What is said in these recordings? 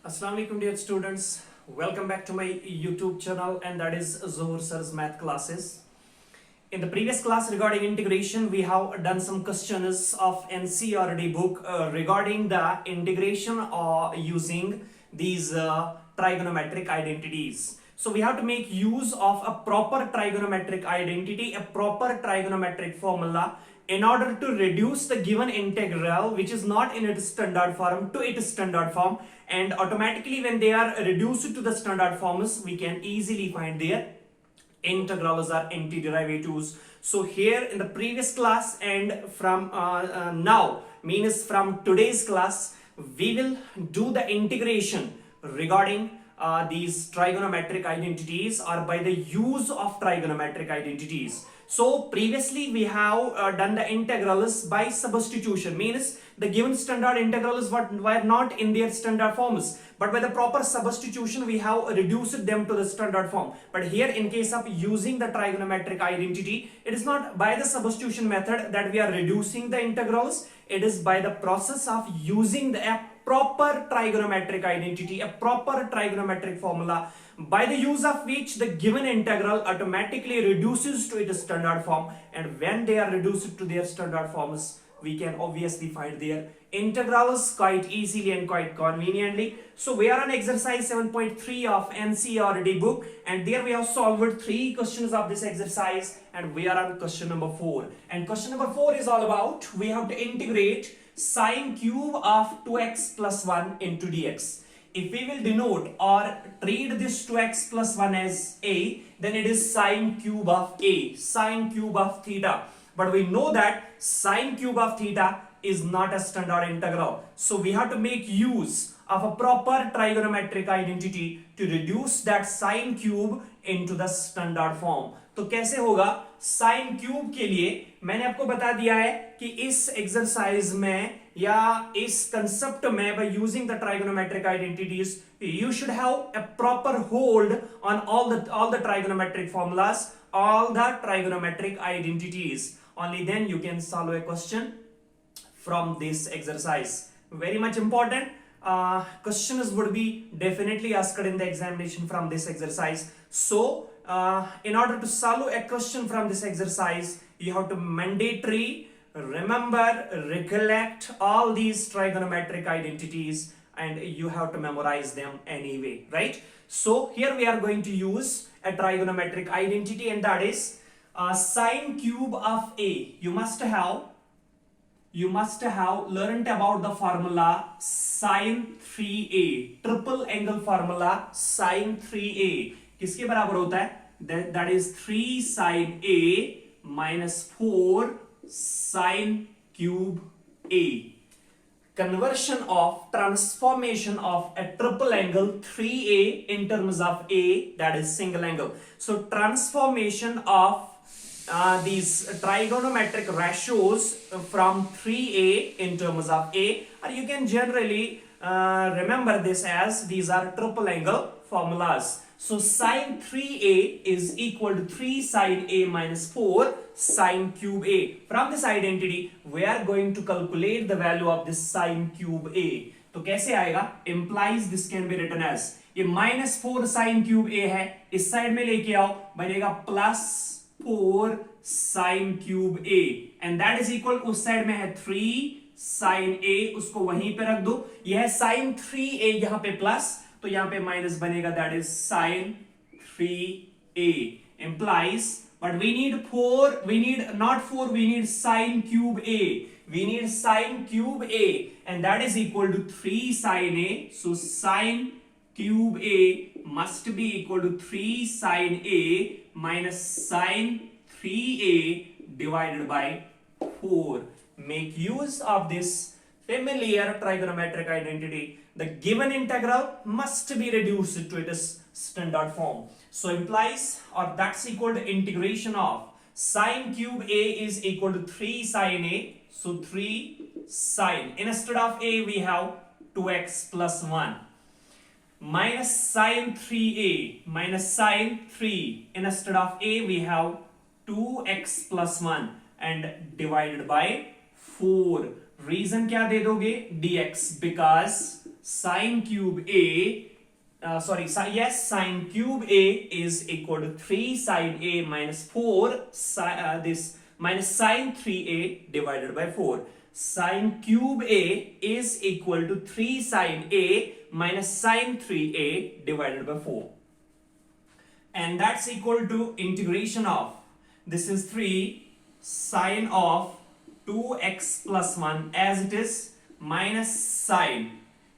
Assalamu alaikum dear students, welcome back to my YouTube channel, and that is Zahoor Sir's math classes. In the previous class regarding integration, we have done some questions of NCERT book regarding the integration using these trigonometric identities. So we have to make use of a proper trigonometric identity, a proper trigonometric formula in order to reduce the given integral which is not in its standard form to its standard form, and automatically when they are reduced to the standard forms we can easily find their integrals or antiderivatives. So here in the previous class and from now, means from today's class, we will do the integration regarding these trigonometric identities or by the use of trigonometric identities. So previously we have done the integrals by substitution, means the given standard integrals were not in their standard forms, but by the proper substitution we have reduced them to the standard form. But here in case of using the trigonometric identity, it is not by the substitution method that we are reducing the integrals, it is by the process of using a proper trigonometric identity, a proper trigonometric formula, by the use of which the given integral automatically reduces to its standard form, and when they are reduced to their standard forms we can obviously find their integrals quite easily and quite conveniently. So we are on exercise 7.3 of NCERT book, and there we have solved 3 questions of this exercise, and we are on question number 4. And question number 4 is all about we have to integrate sine cube of 2x plus 1 into dx. If we will denote or treat this 2x plus 1 as a, then it is sine cube of a, sine cube of theta. But we know that sine cube of theta is not a standard integral. So we have to make use of a proper trigonometric identity to reduce that sine cube into the standard form. तो कैसे होगा? Sine cube के लिए मैंने आपको बता दिया है कि इस एक्सरसाइज में या इस कंसेप्ट में by using the trigonometric identities you should have a proper hold on all the trigonometric formulas, all the trigonometric identities. Only then you can solve a question from this exercise. Very much important. Questions would be definitely asked in the examination from this exercise. So in order to solve a question from this exercise, you have to mandatory remember, recollect all these trigonometric identities, and you have to memorize them anyway, right? So here we are going to use a trigonometric identity, and that is sine cube of a. You must have learned about the formula sine 3a, triple angle formula sine 3a. किसके बराबर होता है? That is 3 sine a minus 4 sine cube a. Conversion of transformation of a triple angle 3a in terms of a, that is single angle. So transformation of these trigonometric ratios from 3a in terms of a, or you can generally remember this as these are triple angle formulas. So sine 3a is equal to 3 sine a minus 4 sine cube a. From this identity, we are going to calculate the value of this sine cube a. तो कैसे आएगा? Implies this can be written as, ये minus 4 sine cube a है, इस side में लेके आओ, बनेगा plus 4 sine cube a, and that is equal, उस साइड में है 3 sine a, उसको वहीं पे रख दो, यह है sine 3a यहाँ पे प्लस, तो यहाँ पे माइनस बनेगा, that is sine 3a. Implies, but we need 4, we need not 4, we need sine cube a. We need sine cube a, and that is equal to 3 sine a. So sine cube a must be equal to 3 sine a minus sine 3a divided by 4. Make use of this familiar trigonometric identity. The given integral must be reduced to its standard form. So implies, or that's equal to integration of sine cube a is equal to 3 sine a. So 3 sine, instead of a we have 2x plus 1 minus sine 3a minus sine 3, instead of a we have 2x plus 1 and divided by 4. Reason क्या दे दोगे? dx, because sine cube A, sine cube A is equal to 3 sine A minus 4 this minus sine 3A divided by 4. Sine cube A is equal to 3 sine A minus sine 3A divided by 4. And that's equal to integration of, this is 3 sine of 2x plus 1 as it is minus sine,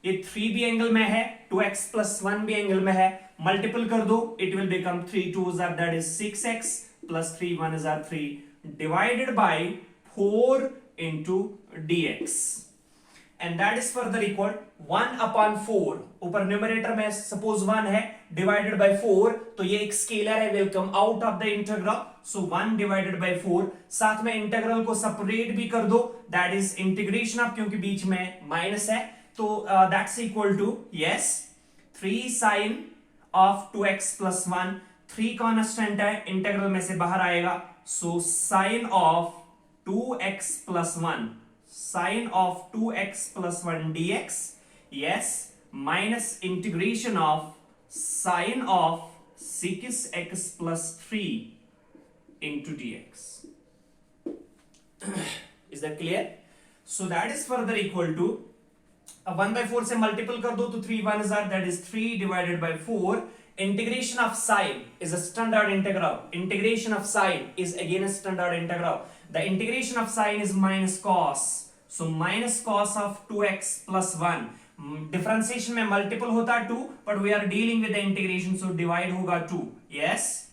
ये 3 भी angle में है, 2x plus 1 भी angle में है, multiple कर दो, it will become 3 2s are that is 6x plus 3 1s are 3 divided by 4 into dx, and that is further equal 1 upon 4, ऊपर न्यूमरेटर में सपोज 1 है डिवाइडेड बाय 4, तो ये एक स्केलर है, will come out of the integral, so 1 divided bye 4, साथ में integral को सेपरेट भी कर दो, दैट इज इंटीग्रेशन ऑफ, क्योंकि बीच में माइनस है, तो that's equal to yes 3 sine of 2x plus 1, 3 constant है, इंटीग्रल में से बाहर आएगा, so sine of 2x plus 1, sine of 2x plus 1 dx, yes, minus integration of sine of 6x plus 3 into dx. Is that clear? So that is further equal to 1 by 4 से multiple कर दो तो 3 1s are that is 3 divided by 4. Integration of sine is a standard integral. Integration of sine is again a standard integral. The integration of sine is minus cos. So minus cos of 2x plus 1. Differentiation में multiple होता 2, but we are dealing with the integration, so divide होगा 2. Yes.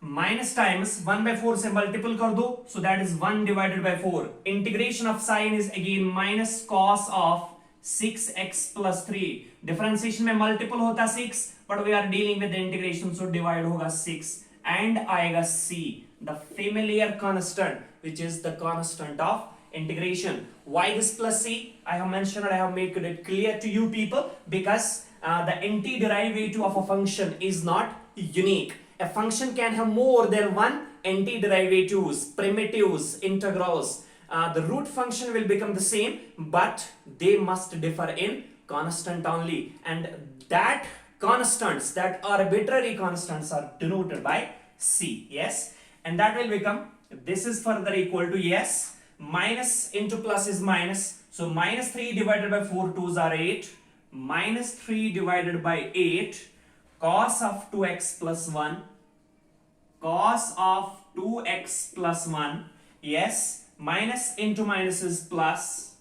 Minus times 1 by 4 से multiple कर दो, so that is 1 divided by 4. Integration of sine is again minus cos of 6x plus 3. Differentiation में multiple होता 6, but we are dealing with the integration, so divide होगा 6 and आएगा c, the familiar constant, which is the constant of integration. Why this plus c? I have mentioned and I have made it clear to you people, because the antiderivative of a function is not unique. A function can have more than one antiderivatives, primitives, integrals. The root function will become the same, but they must differ in constant only, and that constants, that arbitrary constants, are denoted by c. Yes, and that will become, this is further equal to, yes, minus into plus is minus, so minus 3 divided by 4 2s are 8, minus 3 divided by 8 cos of 2x plus 1, cos of 2x plus 1, yes, minus into minus is plus,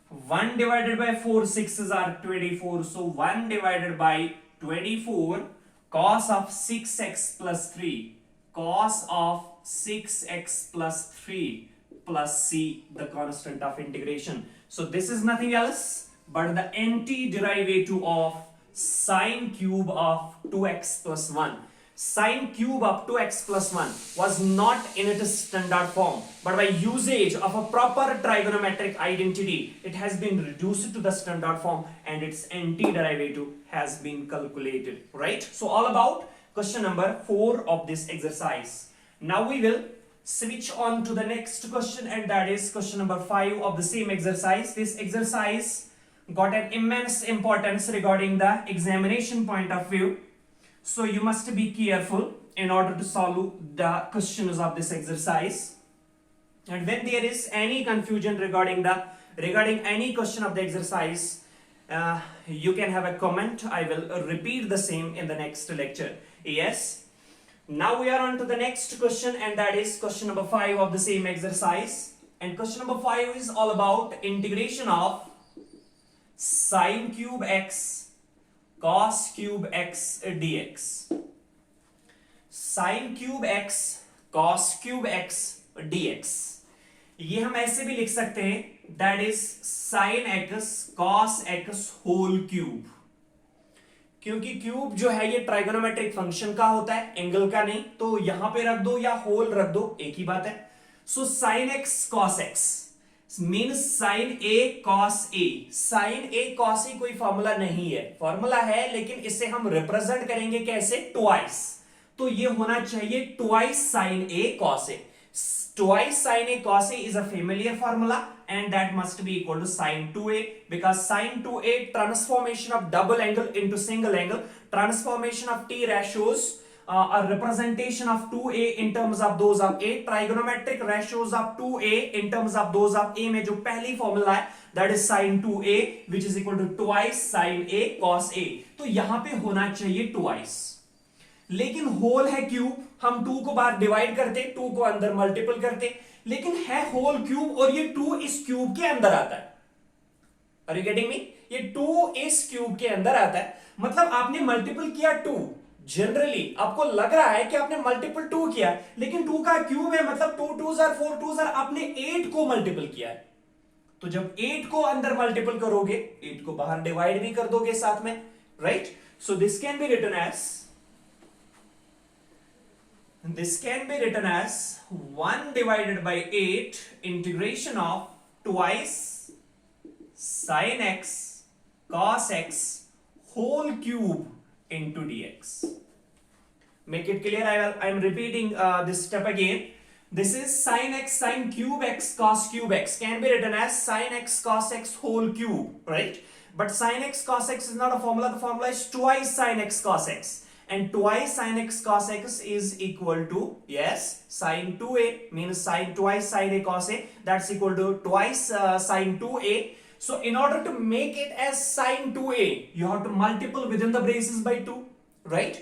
1 divided by 4 6s are 24, so 1 divided by 24 cos of 6x plus 3, cos of 6x plus 3 plus c, the constant of integration. So this is nothing else but the antiderivative of sine cube of 2x plus 1. Sine cube of 2x plus 1 was not in its standard form, but by usage of a proper trigonometric identity, it has been reduced to the standard form and its antiderivative has been calculated, right? So all about question number 4 of this exercise. Now we will switch on to the next question, and that is question number 5 of the same exercise. This exercise got an immense importance regarding the examination point of view, so you must be careful in order to solve the questions of this exercise. And when there is any confusion regarding any question of the exercise, you can have a comment. I will repeat the same in the next lecture. Yes. Now we are on to the next question, and that is question number 5 of the same exercise. And question number 5 is all about integration of sine cube x cos cube x dx. Sine cube x cos cube x dx, ये हम ऐसे भी लिख सकते हैं, that is sin x cos x whole cube. क्योंकि cube जो है ये ट्राइगोनोमेट्रिक फंक्शन का होता है, एंगल का नहीं, तो यहां पे रख दो या होल रख दो, एक ही बात है. So sine x cos x means sine a cos a. Sine a cos a कोई फॉर्मूला नहीं है, फॉर्मूला है लेकिन इसे हम रिप्रेजेंट करेंगे कैसे, ट्वाइस. तो ये होना चाहिए twice sine a cos A. Twice sin a cos a is a familiar formula, and that must be equal to sine 2a, because sine 2a transformation of double angle into single angle, transformation of t ratios, a representation of 2a in terms of those of a, trigonometric ratios of 2a in terms of those of a में जो पहली formula है that is sin 2a which is equal to twice sin a cos a, तो यहां पे होना चाहिए twice, लेकिन होल है क्यूब, हम 2 को बाहर डिवाइड करते, 2 को अंदर मल्टीपल करते, लेकिन है होल क्यूब और ये 2 इस क्यूब के अंदर आता है। Are you getting me? ये 2 इस क्यूब के अंदर आता है, मतलब आपने मल्टीपल किया 2, जनरली आपको लग रहा है कि आपने मल्टीपल 2 किया, लेकिन 2 का क्यूब है, मतलब 2 2 4 2 आपने 8 को मल्टीपल किया है। तो जब 8 को अंदर मल्टीपल करोगे, 8 को बाहर डिवाइड भी कर दोगे साथ में, right? So this can be written as 1 divided by 8 integration of twice sin x cos x whole cube into dx. Make it clear. I am repeating this step again. This is sin x sin cube x cos cube x can be written as sin x cos x whole cube, right? But sin x cos x is not a formula. The formula is twice sin x cos x, and twice sin x cos x is equal to, yes, sin 2a means sin twice sin a cos a, that's equal to twice sin 2a. So in order to make it as sin 2a, you have to multiple within the braces by 2, right?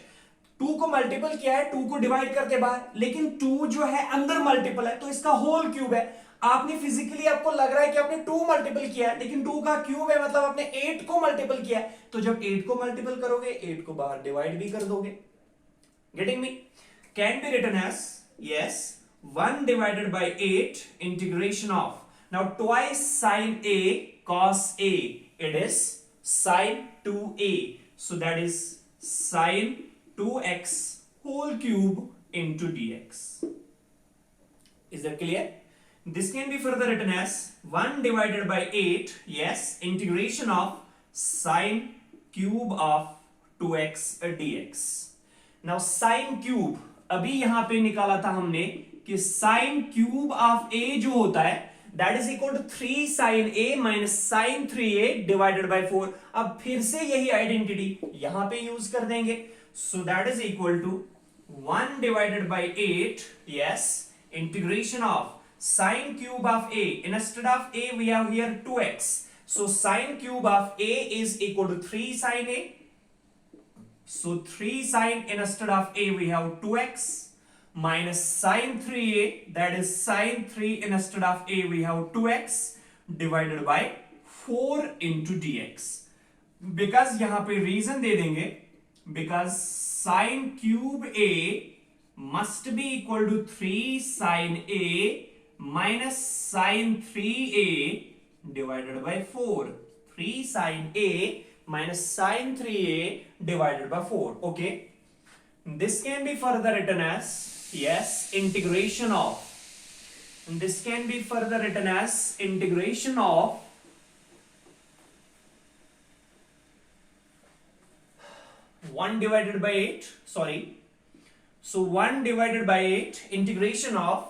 2 को multiple किया है, 2 को divide करके बाहर, लेकिन 2 जो है अंदर मल्टीपल है, तो इसका होल क्यूब है। आपने फिजिकली, आपको लग रहा है कि आपने 2 मल्टीपल किया है, लेकिन 2 का क्यूब है, मतलब आपने 8 को मल्टीपल किया है। तो जब 8 को मल्टीपल करोगे, 8 को बाहर डिवाइड भी कर दोगे। Getting me? Can be written as, yes, 1 divided by 8 integration of, now twice sin a cos a, it is sin 2a, so that is sin 2x whole cube into dx. Is that clear? This can be further written as 1 divided by 8, yes, integration of sin cube of 2x dx. Now sin cube, अभी यहां पे निकाला था हमने कि sin cube of a जो होता है that is equal to 3 sin a minus sin 3a divided by 4. अब फिर से यही आइडेंटिटी यहां पे यूज कर देंगे, so that is equal to 1 divided by 8, yes, integration of sin cube of a, instead of a we have here 2x, so sin cube of a is equal to 3 sin a, so 3 sin, instead of a we have 2x, minus sin 3a, that is sin 3, instead of a we have 2x divided by 4 into dx. because यहाँ पे reason दे देंगे, because sin cube a must be equal to 3 sin a minus sin 3a divided by 4. 3 sin a minus sin 3a divided by 4. Okay, this can be further written as, yes, integration of, and this can be further written as integration of 1 divided by 8, sorry, so 1 divided by 8 integration of,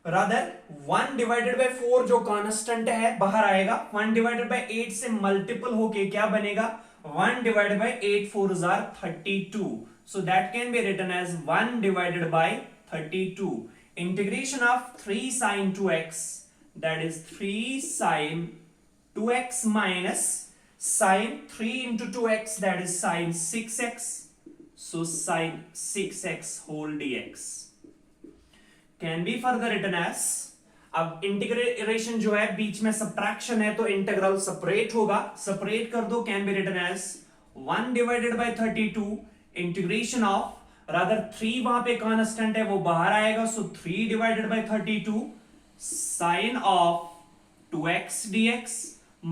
rather 1 divided by 4 जो constant है बाहर आएगा, 1 divided by 8 से multiple होके क्या बनेगा, 1 divided by 8 4s are 32, so that can be written as 1 divided by 32 integration of 3 sin 2x, that is 3 sin 2x minus sin 3 into 2x, that is sin 6x, so sin 6x whole dx can be further written as, अब integration जो है बीच में subtraction है तो integral separate होगा, separate कर दो, can be written as 1 divided by 32 integration of, rather 3 वहां पे कांस्टेंट है वो बाहर आएगा, so 3 divided by 32 sine of 2x dx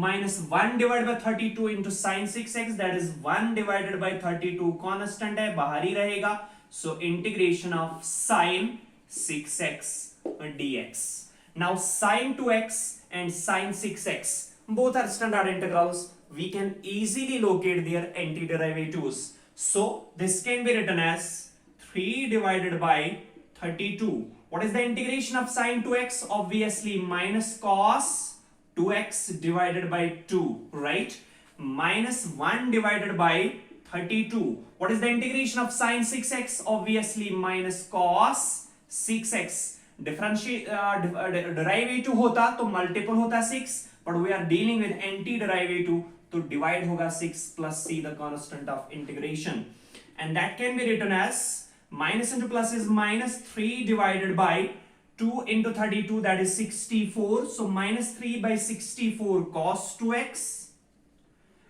minus 1 divided by 32 into sin 6x, that is 1 divided by 32 constant है बाहर ही रहेगा, so integration of sin 6x dx. Now sin 2x and sin 6x both are standard integrals, we can easily locate their antiderivatives, so this can be written as 3 divided by 32, What is the integration of sine 2x? Obviously minus cos 2x divided by 2, right? Minus 1 divided by 32. What is the integration of sine 6x? Obviously minus cos 6x. Derivative होता तो multiple होता 6, but we are dealing with anti-derivative, तो divide होगा 6 plus c, the constant of integration, and that can be written as minus into plus is minus 3 divided by 2 into 32, that is 64. So minus 3 by 64 cos 2x,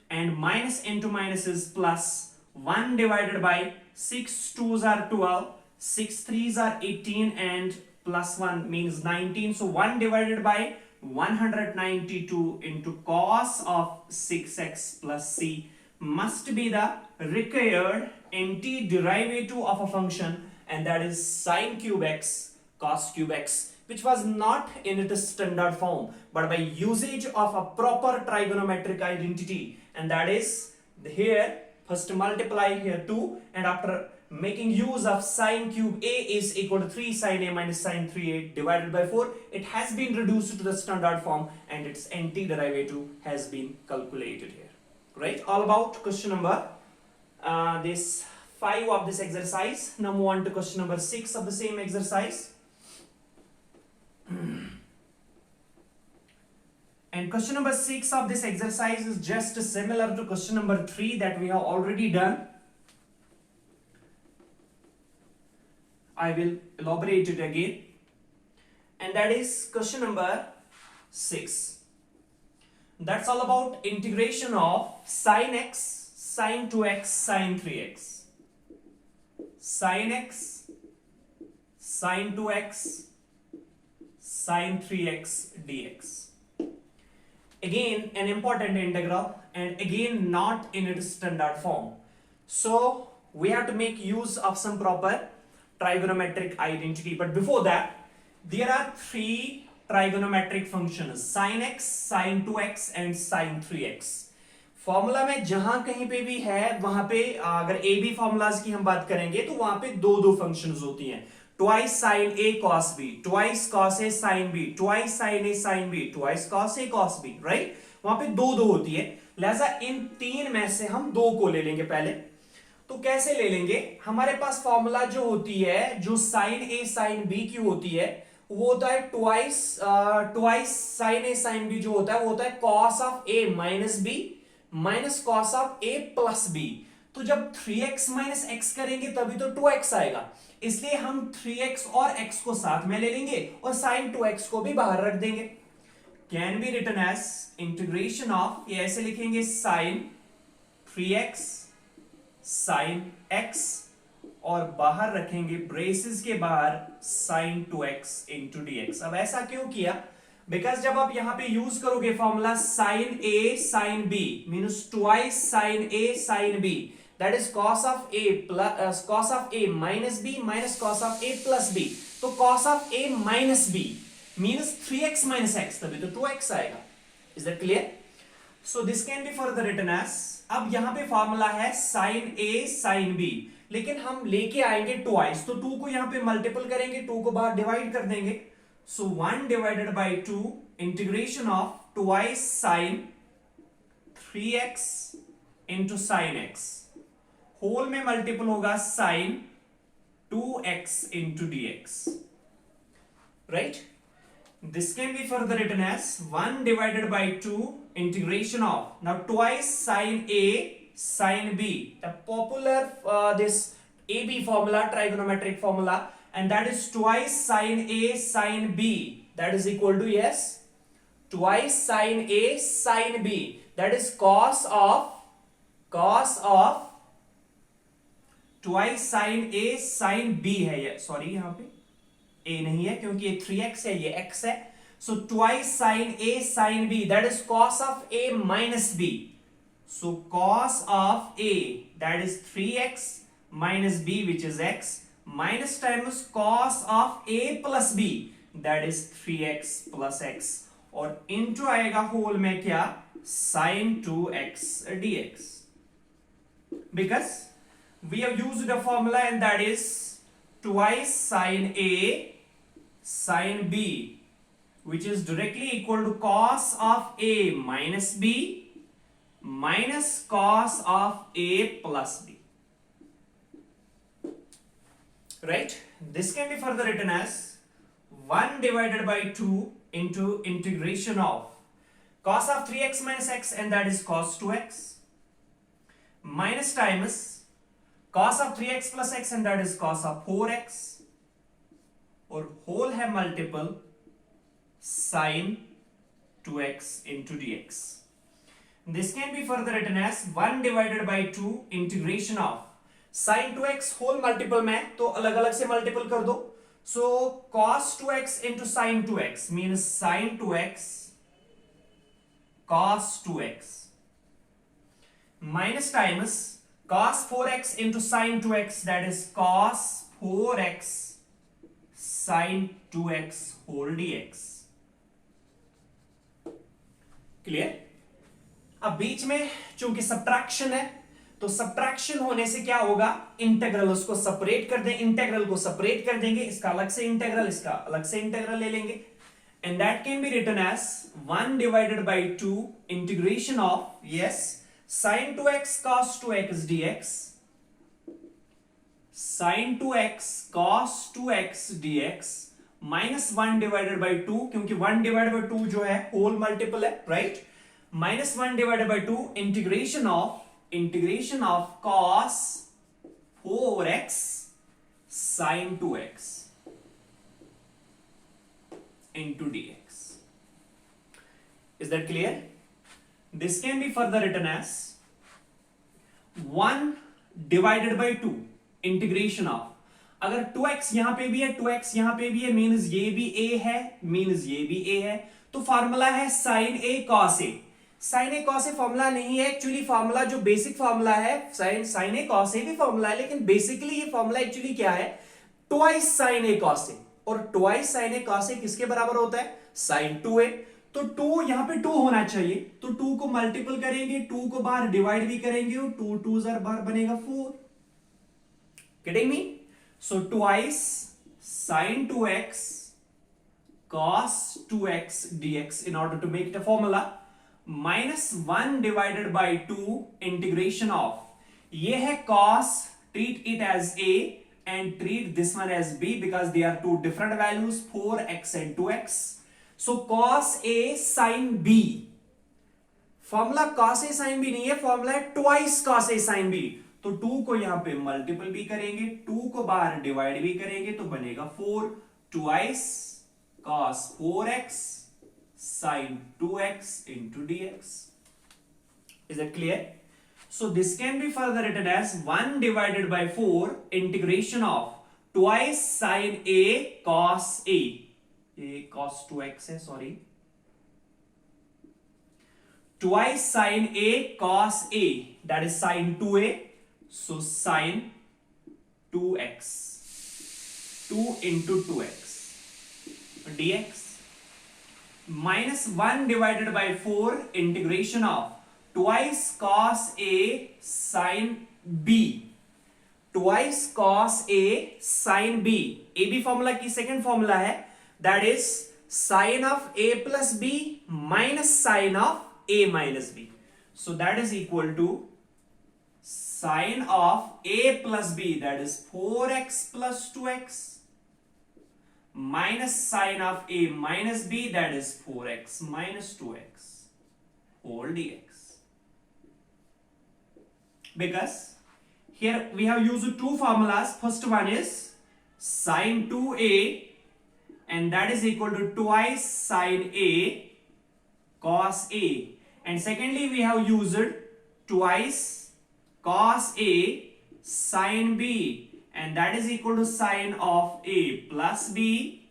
and minus into minus is plus 1 divided by 6 2s are 12, 6 3s are 18, and plus 1 means 19. So 1 divided by 192 into cos of 6x plus c must be the required antiderivative of a function, and that is sine cube x cos cube x, which was not in its standard form, but by usage of a proper trigonometric identity, and that is here first multiply here 2, and after making use of sine cube a is equal to 3 sine a minus sine 3a divided by 4, it has been reduced to the standard form and its antiderivative has been calculated here. Right, all about question number this 5 of this exercise. Now move on to question number 6 of the same exercise. And question number 6 of this exercise is just similar to question number 3 that we have already done. I will elaborate it again, and that is question number 6. That's all about integration of sine x, sine 2x, sine 3x. Sine x, sine 2x, sine 3x dx. Again an important integral, and again not in its standard form. So we have to make use of some proper trigonometric identity. But before that, there are 3 trigonometric functions: sin x, sin 2x and sin 3x. Formula में जहां कहीं पे भी है वहां पे अगर A B formulas की हम बात करेंगे तो वहां पे दो फंक्शंस होती हैं, twice sine a cos B, twice cos a sine B, twice sine a sine B, twice cos A cos B, right? वहां पे दो होती है, लिहाजा इन 3 में से हम 2 को ले लेंगे पहले। तो कैसे ले लेंगे? हमारे पास फॉर्मूला जो होती है, जो साइन ए साइन बी की होती है, वो होता है twice sine a sine b, जो होता है वो होता है cos of a minus b minus cos of a plus b. तो जब 3x माइनस एक्स करेंगे तभी तो 2x आएगा, इसलिए हम 3x और x को साथ में ले लेंगे और साइन 2x को भी बाहर रख देंगे। Can be written as integration of, ये ऐसे लिखेंगे, साइन 3x साइन x और बाहर रखेंगे ब्रेसेस के बाहर साइन 2x इंटू dx। अब ऐसा क्यों किया? बिकॉज जब आप यहां पे यूज करोगे formula sine a sine b means twice sine a sine b, that is cos of a plus cos of a minus b minus cos of a plus b. तो cos of a minus b means 3x minus x, तभी तो 2x आएगा। Is that clear? So this can be further written as, अब यहां पे formula है sign a sine B, लेकिन हम लेके आएंगे ट्वाइस, तो 2 को यहां पे मल्टीपल करेंगे, 2 को बाहर डिवाइड कर देंगे। So 1 divided by 2 integration of twice sine 3x into sine x, whole में मल्टीपल होगा sine 2x into dx, right? This can be further written as 1 divided by 2 integration of, now twice sin A sin B, the popular this AB formula, trigonometric formula, and that is twice sin A sin B, that is equal to, yes, twice sin A sin B, that is cos of twice sin A sin B है ये, sorry यहाँ पे a नहीं है क्योंकि ये 3x है, ये x है। so twice sin a sin b, that is cos of a minus b, so cos of a, that is 3x minus b which is x, minus times cos of a plus b, that is 3x plus x, और into आएगा whole में क्या, sin 2x dx, because we have used a formula and that is twice sin a sin b, which is directly equal to cos of a minus b minus cos of a plus b. Right? This can be further written as 1 divided by 2 into integration of cos of 3x minus x, and that is cos 2x, minus times cos of 3x plus x, and that is cos of 4x, और whole है multiple sin 2x into dx. This can be further written as 1 divided by 2 integration of sin 2x whole multiple में तो अलग अलग से multiple कर दो. So cos 2x into sin 2x means sin 2x cos 2x minus times cos 4x into sin 2x, that is cos 4x sin 2x whole dx. Clear? अब बीच में चूंकि सब्ट्रैक्शन है तो सब्ट्रैक्शन होने से क्या होगा, इंटीग्रल उसको सेपरेट कर दें, इंटीग्रल को सेपरेट कर देंगे, इसका अलग से इंटीग्रल, इसका अलग से इंटीग्रल ले लेंगे, and that can be written as 1 divided by 2 integration of, yes, sin 2x cos 2x dx, sin 2x cos 2x dx minus 1 divided by 2, क्योंकि 1 divided by 2 जो है whole multiple है, right, minus 1 divided by 2 integration of cos 4x sin 2x into dx. Is that clear? This can be further written as 1 divided by 2 integration of, अगर 2x यहां पे भी है, 2x यहां पे भी है, मीन्स ये भी a है, मीन्स ये भी a है, तो फॉर्मूला है sin a cos a. sin a cos a formula नहीं है एक्चुअली, फॉर्मूला जो बेसिक फॉर्मूला है sin a cos a भी फॉर्मूला है, लेकिन बेसिकली ये फॉर्मूला एक्चुअली क्या है, twice sin a cos a, और twice sin a cos a किसके बराबर होता है, sin 2a. तो 2 यहां पे 2 होना चाहिए, तो 2 को मल्टीपल करेंगे, 2 को बाहर डिवाइड भी करेंगे, और 2 2 बाहर बनेगा 4. Getting me? So twice sin 2x cos 2x dx in order to make it a formula, minus 1 divided by 2 integration of, ये है cos, treat it as a and treat this one as b because they are two different values, 4x and 2x. So cos a sin b, formula cos a sin b नहीं है, formula है twice cos a sin b. तो 2 को यहां पे multiple भी करेंगे, 2 को बाहर डिवाइड भी करेंगे, तो बनेगा 4 twice cos 4x sin 2x into dx. Is that clear? So this can be further written as 1 divided by 4 integration of twice sin a cos a. ये cos 2x है, sorry. Twice sin a cos a, that is sin 2a. So sin 2x, 2 into 2x dx minus 1 divided by 4 integration of twice cos a sin b, twice cos a sin b. a b formula की second formula है, that is sin of a plus b minus sin of a minus b. So that is equal to sin of a plus b, that is 4x plus 2x minus sin of a minus b, that is 4x minus 2x whole dx. Because here we have used two formulas. First one is sin 2a, and that is equal to twice sin a cos a, and secondly we have used twice cos a sin b, and that is equal to sin of a plus b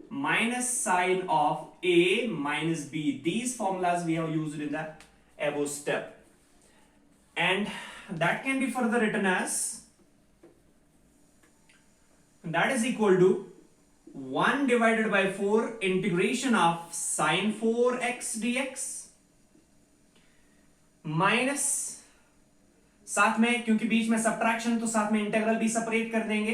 minus sin of a minus b. These formulas we have used in the above step, and that can be further written as, that is equal to 1 divided by 4 integration of sin 4x dx minus, साथ में क्योंकि बीच में subtraction तो साथ में integral भी separate कर देंगे,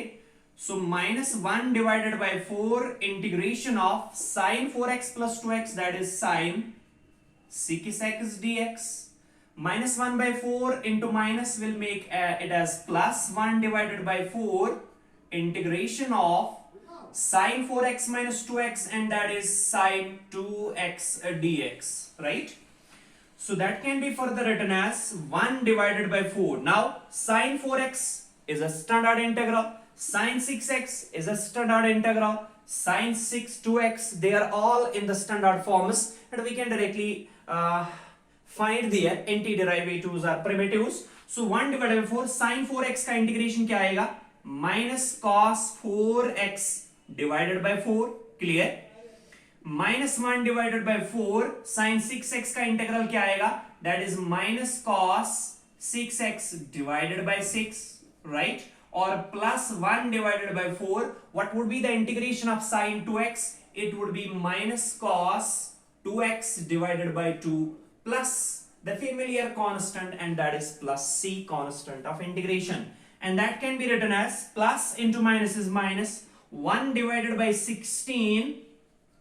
So minus 1 divided by 4 integration of sine 4x plus 2x, that is sine 6x dx. Minus 1 by 4 into minus will make it as plus 1 divided by 4 integration of sine 4x minus 2x, and that is sine 2x dx, right? So that can be further written as 1 divided by 4. Now sine 4x is a standard integral, sine 6x is a standard integral, sine 2x, they are all in the standard forms, and we can directly find their anti-derivatives or primitives. So 1 divided by 4, sine 4x का integration क्या आएगा? Minus cos 4x divided by 4, clear? Minus 1 divided by 4, sine 6x का integral क्या आएगा? That is minus cos 6x divided by 6, right? Or plus 1 divided by 4, what would be the integration of sine 2x? It would be minus cos 2x divided by 2 plus the familiar constant, and that is plus c, constant of integration. And that can be written as plus into minus is minus 1 divided by 16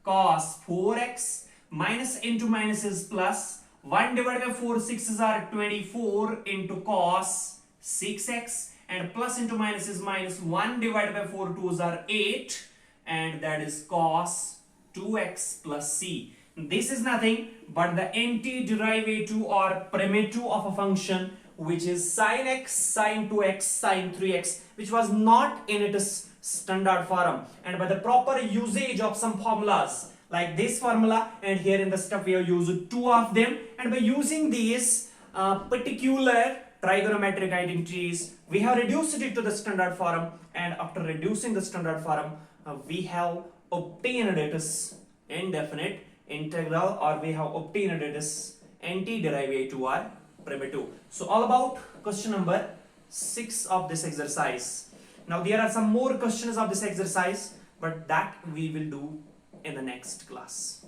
cos 4x, minus into minus is plus 1 divided by 4, 6's are 24 into cos 6x, and plus into minus is minus 1 divided by 4, 2's are 8, and that is cos 2x plus c. This is nothing but the antiderivative or primitive of a function, which is sin x, sin 2x, sin 3x, which was not in its standard form. And by the proper usage of some formulas like this formula, and here in the step we have used 2 of them, and by using these particular trigonometric identities, we have reduced it to the standard form, and after reducing the standard form, we have obtained its indefinite integral, or we have obtained its antiderivative or primitive. So all about question number 6 of this exercise. Now there are some more questions of this exercise, but that we will do in the next class.